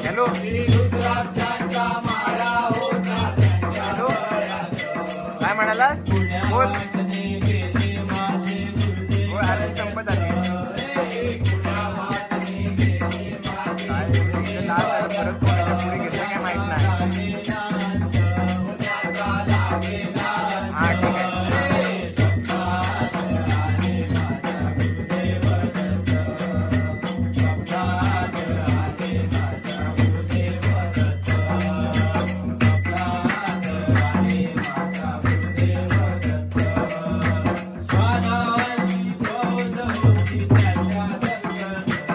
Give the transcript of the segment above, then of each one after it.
hello काय म्हणाला बोल अरे संपत आली काय परत कोणाच्या पुढे घेतलं काय माहित नाही हा ठीक आहे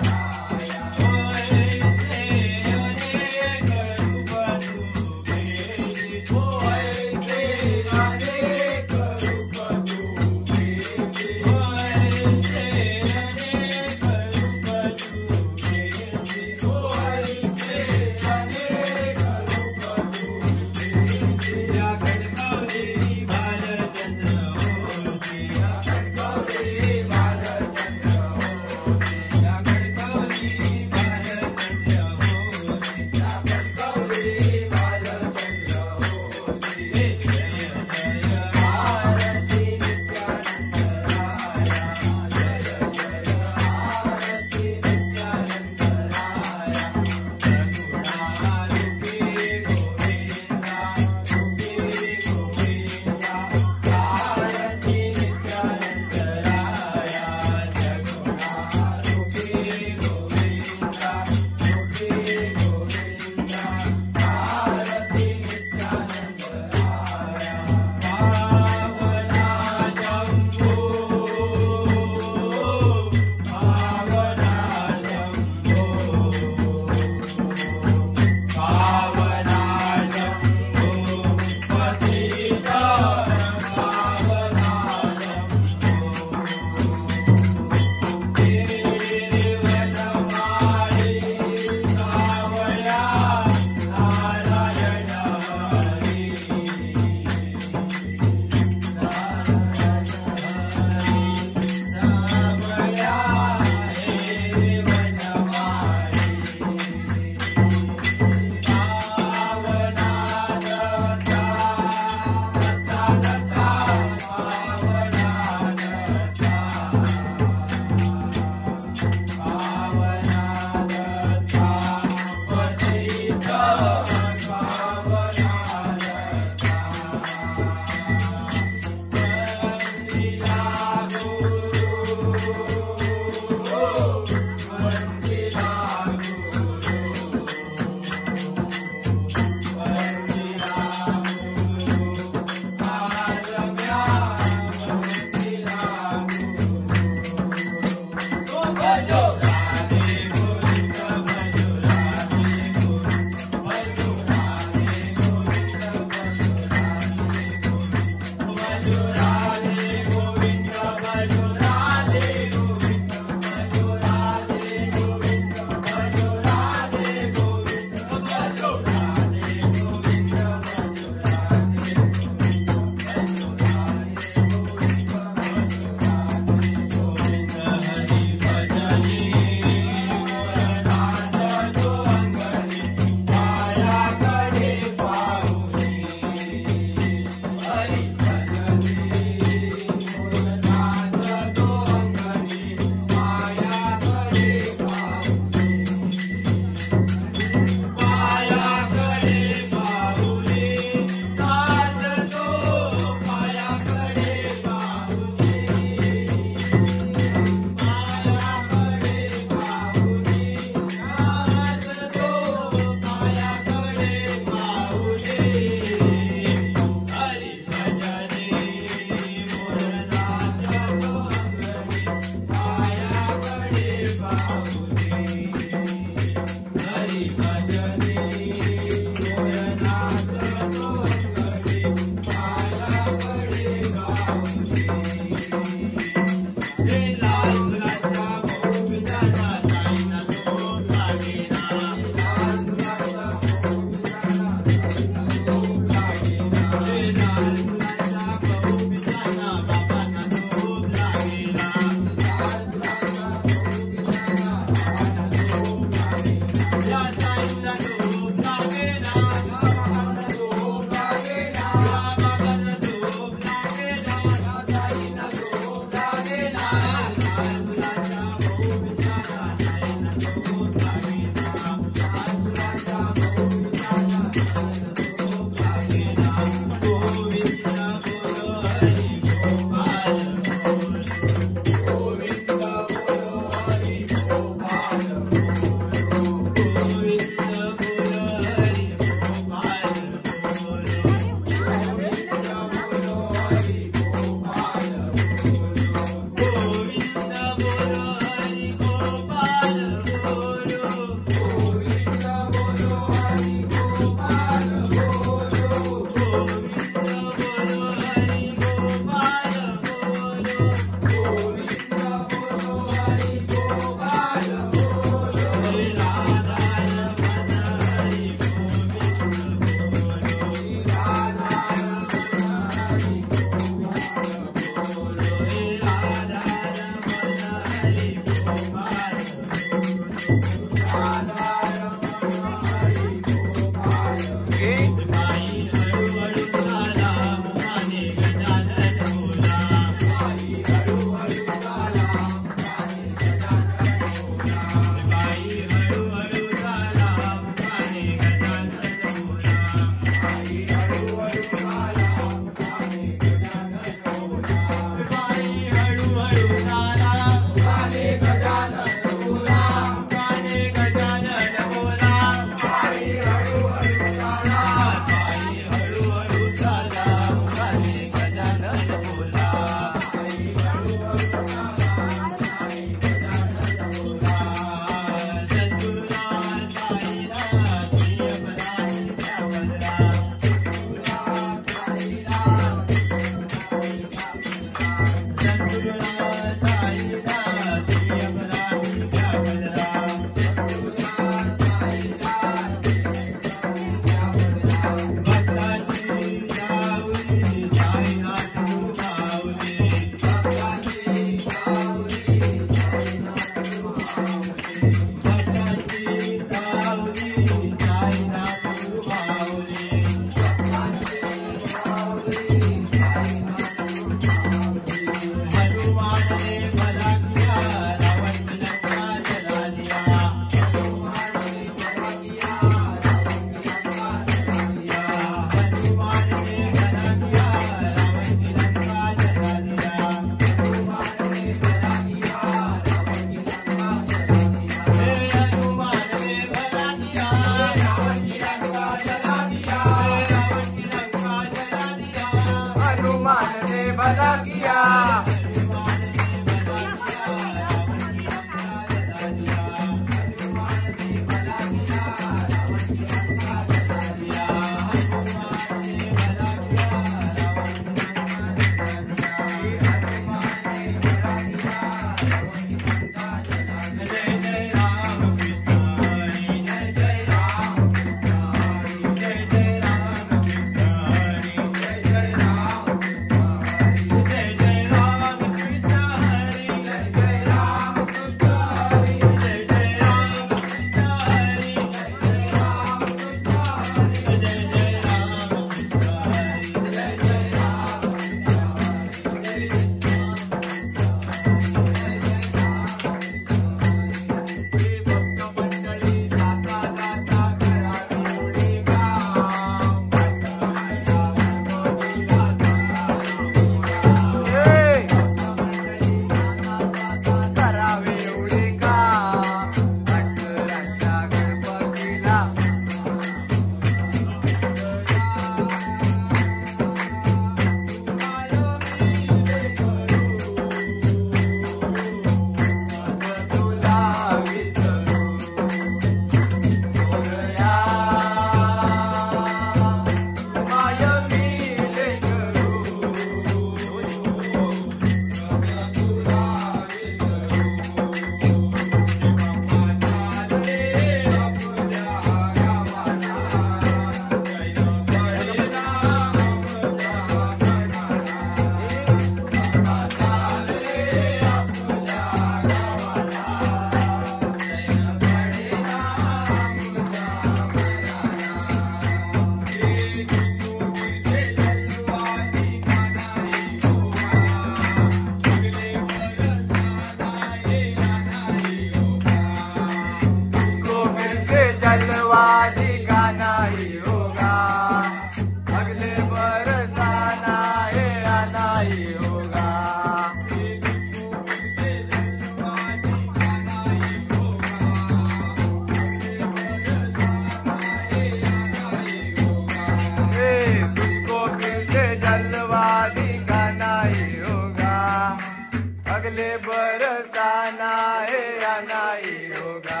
मांगले बरसाना हे अनाई होगा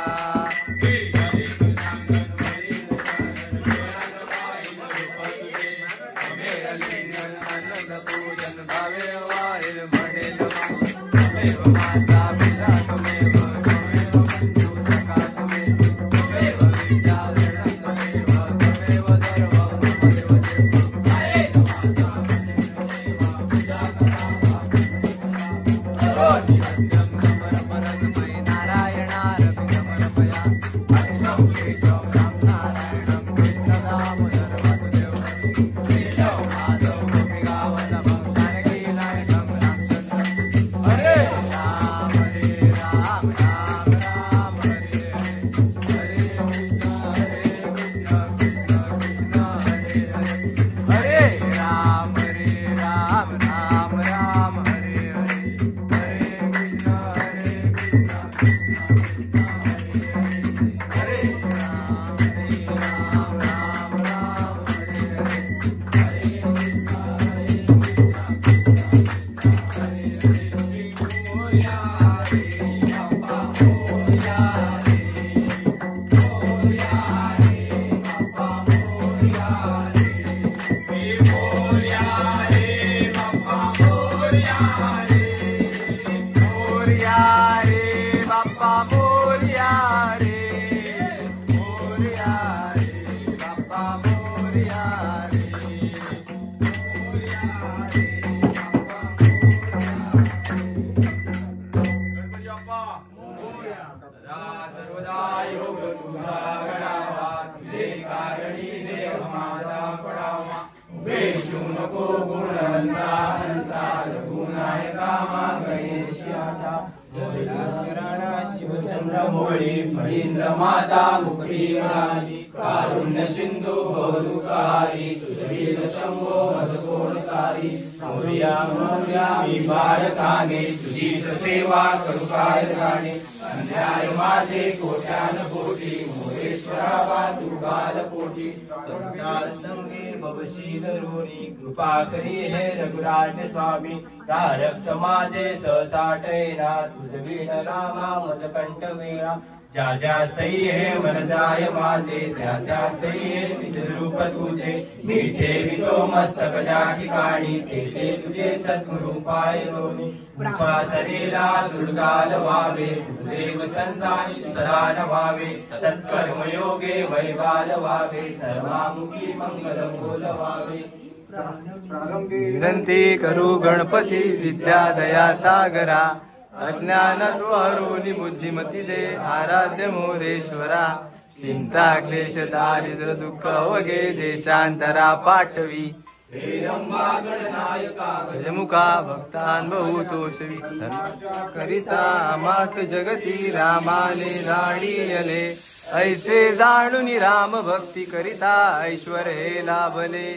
पूजन भावे वाहिर म्हणेल देव माता पिता तुमेव तुमेव बंधू सखा तुमेव विद्याधरं तुमेव तुमेव सर्वं तुमेव हरे माता करोति सत्यं समर्पणमयि नारायणारति समर्पया अष्टं केशवं राम नारायणं कृष्णदामोदरं वासुदेवं माधव गोपिकावल्लभं जानकीनायकं रामचन्द्रं हरे राम राम राम हरे हरे कृष्ण कृष्ण कृष्ण हरे हरे हरे राम राम राम हरे हरे हरे कृष्ण कृष्ण कृष्ण हरे हरे राम राम हरे हरे हरे कृष्ण हरे हरे मोरया रे बाबा मोरया रे बाबा मोरया रे मोरया रे बाबा मोरया रे मोरया रे बाबा मोरया रे मोरया रे बाबा मोरया रे मोरया रे सर्वदा योग तुझा गडावा तुझे कारणी देव माझा पडावा वेशू नको गुणवंता अनंता रघुनायका मा गणेशाचा शरण शिवचंद्र मोळी फळींद्र माता मुक्ती राणी कारुण्य सिंधू बहुकारी तुझवीर शंभो मदकोणकारी मोरया मोरया मी बाळकाने तुझीच सेवा करू काय राणे अन्याय माझे कोट्यान कोटी मोरेश्वरा तू बालकोटी संसार संगे भवशील ऋणी कृपा करी हे रघुराज स्वामी प्रारब्ध माझे सहसाटैना तुझवीन नामा मज कंठ वेळा ज्या ज्या स्थयी हे मन जाय माझे त्या त्या स्थयी हे निज रूप तुझे मी ठेवितो मस्तक ज्या ठिकाणी ते तुझे सद्गुरु पाय दोन्ही उपासनेला दुर्गाल व्हावे देव संतानी सदा नवावे सत्कर्म योगे वैबाल व्हावे सर्वामुखी मंगल बोल व्हावे विनंती करू गणपती विद्या दया सागरा अज्ञान हरोनी बुद्धिमती दे आराध्य मोरेश्वरा चिंता क्लेश दारिद्र दुःख अवघे देशांतरा पाठवी हे रंबा गणनायका गजमुखा भक्तान बहुतोषवी करिता आमास जगती रामाने लाडियले ऐसे जाणून राम भक्ती करिता ऐश्वर हे लाभले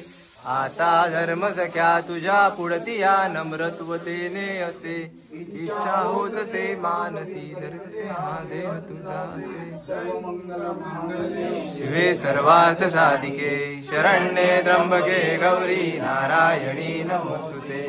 आता धर्म सख्या तुझ्या पुढतिया नम्रत्वतेने असे इच्छा होत से मानसी दर्शसे हा देह तुझा असे शिवे सर्वार्थ साधिके शरण्ये त्र्यंबके गौरी नारायणी नमोस्तुते